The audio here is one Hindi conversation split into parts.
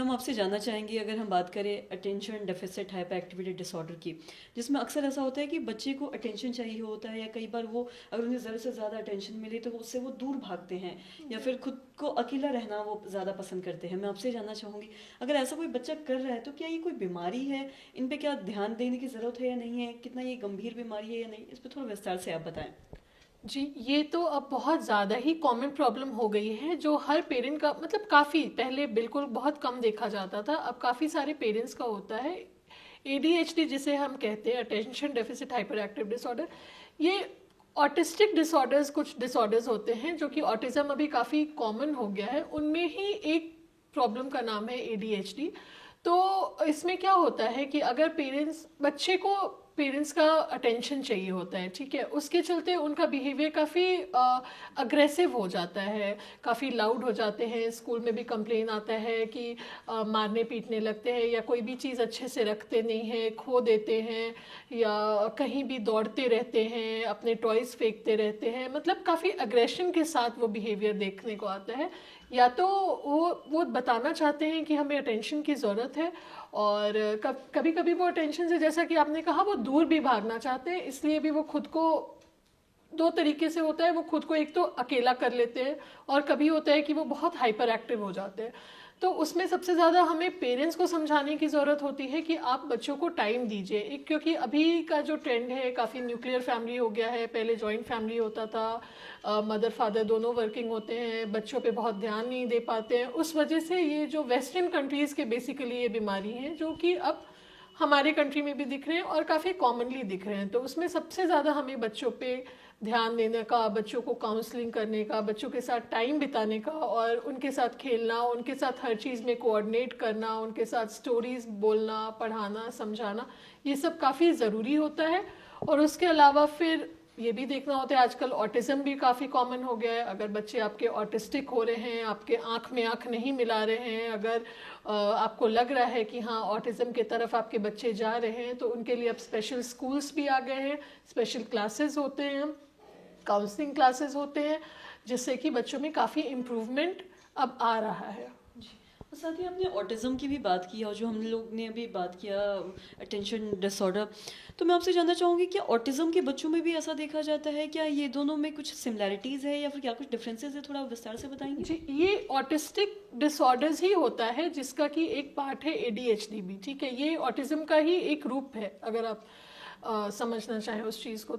मैम आपसे जानना चाहेंगे, अगर हम बात करें attention deficit hyper activity disorder की, जिसमें अक्सर ऐसा होता है कि बच्चे को अटेंशन चाहिए होता है, या कई बार वो अगर उन्हें ज़रूरत से ज़्यादा अटेंशन मिले तो उससे वो दूर भागते हैं, या फिर खुद को अकेला रहना वो ज़्यादा पसंद करते हैं। मैं आपसे जानना चाहूँगी, अगर ऐसा कोई बच्चा कर रहा है तो क्या ये कोई बीमारी है, इन पे क्या ध्यान देने की ज़रूरत है या नहीं है, कितना ये गंभीर बीमारी है या नहीं, इस पर थोड़ा विस्तार से आप बताएं। जी, ये तो अब बहुत ज़्यादा ही कॉमन प्रॉब्लम हो गई है, जो हर पेरेंट का, मतलब काफ़ी पहले बिल्कुल बहुत कम देखा जाता था, अब काफ़ी सारे पेरेंट्स का होता है। एडीएचडी जिसे हम कहते हैं, attention deficit hyper active disorder, ये ऑटिस्टिक डिसऑर्डर्स, कुछ डिसऑर्डर्स होते हैं जो कि ऑटिज्म अभी काफ़ी कॉमन हो गया है, उनमें ही एक प्रॉब्लम का नाम है एडीएचडी। तो इसमें क्या होता है कि अगर पेरेंट्स, बच्चे को पेरेंट्स का अटेंशन चाहिए होता है, ठीक है, उसके चलते उनका बिहेवियर काफ़ी अग्रेसिव हो जाता है, काफ़ी लाउड हो जाते हैं, स्कूल में भी कंप्लेन आता है कि मारने पीटने लगते हैं, या कोई भी चीज़ अच्छे से रखते नहीं हैं, खो देते हैं, या कहीं भी दौड़ते रहते हैं, अपने टॉयज़ फेंकते रहते हैं, मतलब काफ़ी अग्रेशन के साथ वो बिहेवियर देखने को आता है। या तो वो बताना चाहते हैं कि हमें अटेंशन की ज़रूरत है, और कभी कभी वो अटेंशन से, जैसा कि आपने कहा, वो दूर भी भागना चाहते हैं, इसलिए भी वो खुद को दो तरीके से होता है, वो खुद को एक तो अकेला कर लेते हैं, और कभी होता है कि वो बहुत हाइपर एक्टिव हो जाते हैं। तो उसमें सबसे ज़्यादा हमें पेरेंट्स को समझाने की ज़रूरत होती है कि आप बच्चों को टाइम दीजिए, एक क्योंकि अभी का जो ट्रेंड है काफ़ी न्यूक्लियर फैमिली हो गया है, पहले जॉइंट फैमिली होता था, मदर फादर दोनों वर्किंग होते हैं, बच्चों पे बहुत ध्यान नहीं दे पाते हैं, उस वजह से ये जो वेस्टर्न कंट्रीज़ के बेसिकली ये बीमारी है, जो कि अब हमारे कंट्री में भी दिख रहे हैं और काफ़ी कॉमनली दिख रहे हैं। तो उसमें सबसे ज़्यादा हमें बच्चों पे ध्यान देने का, बच्चों को काउंसलिंग करने का, बच्चों के साथ टाइम बिताने का, और उनके साथ खेलना, उनके साथ हर चीज़ में कोऑर्डिनेट करना, उनके साथ स्टोरीज बोलना, पढ़ाना, समझाना, ये सब काफ़ी ज़रूरी होता है। और उसके अलावा फिर ये भी देखना होता है, आजकल ऑटिज्म भी काफ़ी कॉमन हो गया है। अगर बच्चे आपके ऑटिस्टिक हो रहे हैं, आपके आँख में आँख नहीं मिला रहे हैं, अगर आपको लग रहा है कि हाँ ऑटिज्म की तरफ आपके बच्चे जा रहे हैं, तो उनके लिए अब स्पेशल स्कूल्स भी आ गए हैं, स्पेशल क्लासेस होते हैं, काउंसलिंग क्लासेस होते हैं, जिससे कि बच्चों में काफ़ी इम्प्रूवमेंट अब आ रहा है। जी, और साथ ही आपने ऑटिज़म की भी बात की, और जो हम लोग ने अभी बात किया अटेंशन डिसऑर्डर, तो मैं आपसे जानना चाहूँगी, क्या ऑटिज़म के बच्चों में भी ऐसा देखा जाता है, क्या ये दोनों में कुछ सिमिलैरिटीज़ है या फिर क्या कुछ डिफरेंसेस है, थोड़ा विस्तार से बताएंगे। जी, ये ऑटिस्टिक डिसऑर्डर्स ही होता है, जिसका कि एक पार्ट है एडीएचडी भी, ठीक है, ये ऑटिज्म का ही एक रूप है, अगर आप समझना चाहें उस चीज़ को।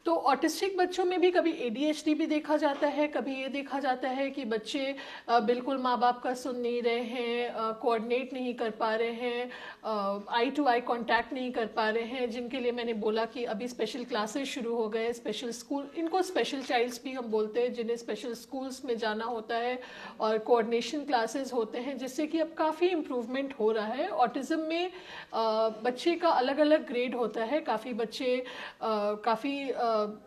तो ऑटिस्टिक बच्चों में भी कभी एडीएचडी भी देखा जाता है, कभी ये देखा जाता है कि बच्चे बिल्कुल माँ बाप का सुन नहीं रहे हैं, कोऑर्डिनेट नहीं कर पा रहे हैं, आई टू आई कांटेक्ट नहीं कर पा रहे हैं, जिनके लिए मैंने बोला कि अभी स्पेशल क्लासेस शुरू हो गए, स्पेशल स्कूल, इनको स्पेशल चाइल्ड्स भी हम बोलते हैं, जिन्हें स्पेशल स्कूल्स में जाना होता है, और कोऑर्डिनेशन क्लासेस होते हैं, जिससे कि अब काफ़ी इम्प्रूवमेंट हो रहा है। ऑटिज्म में बच्चे का अलग अलग ग्रेड होता है, काफ़ी बच्चे काफ़ी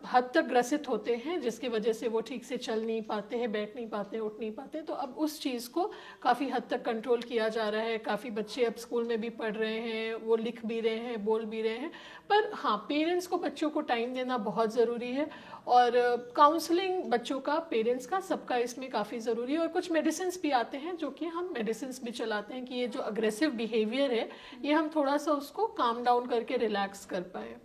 हद तक ग्रसित होते हैं, जिसकी वजह से वो ठीक से चल नहीं पाते हैं, बैठ नहीं पाते हैं, उठ नहीं पाते, तो अब उस चीज़ को काफ़ी हद तक कंट्रोल किया जा रहा है। काफ़ी बच्चे अब स्कूल में भी पढ़ रहे हैं, वो लिख भी रहे हैं, बोल भी रहे हैं। पर हाँ, पेरेंट्स को बच्चों को टाइम देना बहुत ज़रूरी है, और काउंसलिंग बच्चों का, पेरेंट्स का, सबका इसमें काफ़ी ज़रूरी है। और कुछ मेडिसिन भी आते हैं, जो कि हम मेडिसिन भी चलाते हैं कि ये जो अग्रेसिव बिहेवियर है, ये हम थोड़ा सा उसको काम डाउन करके रिलैक्स कर पाए।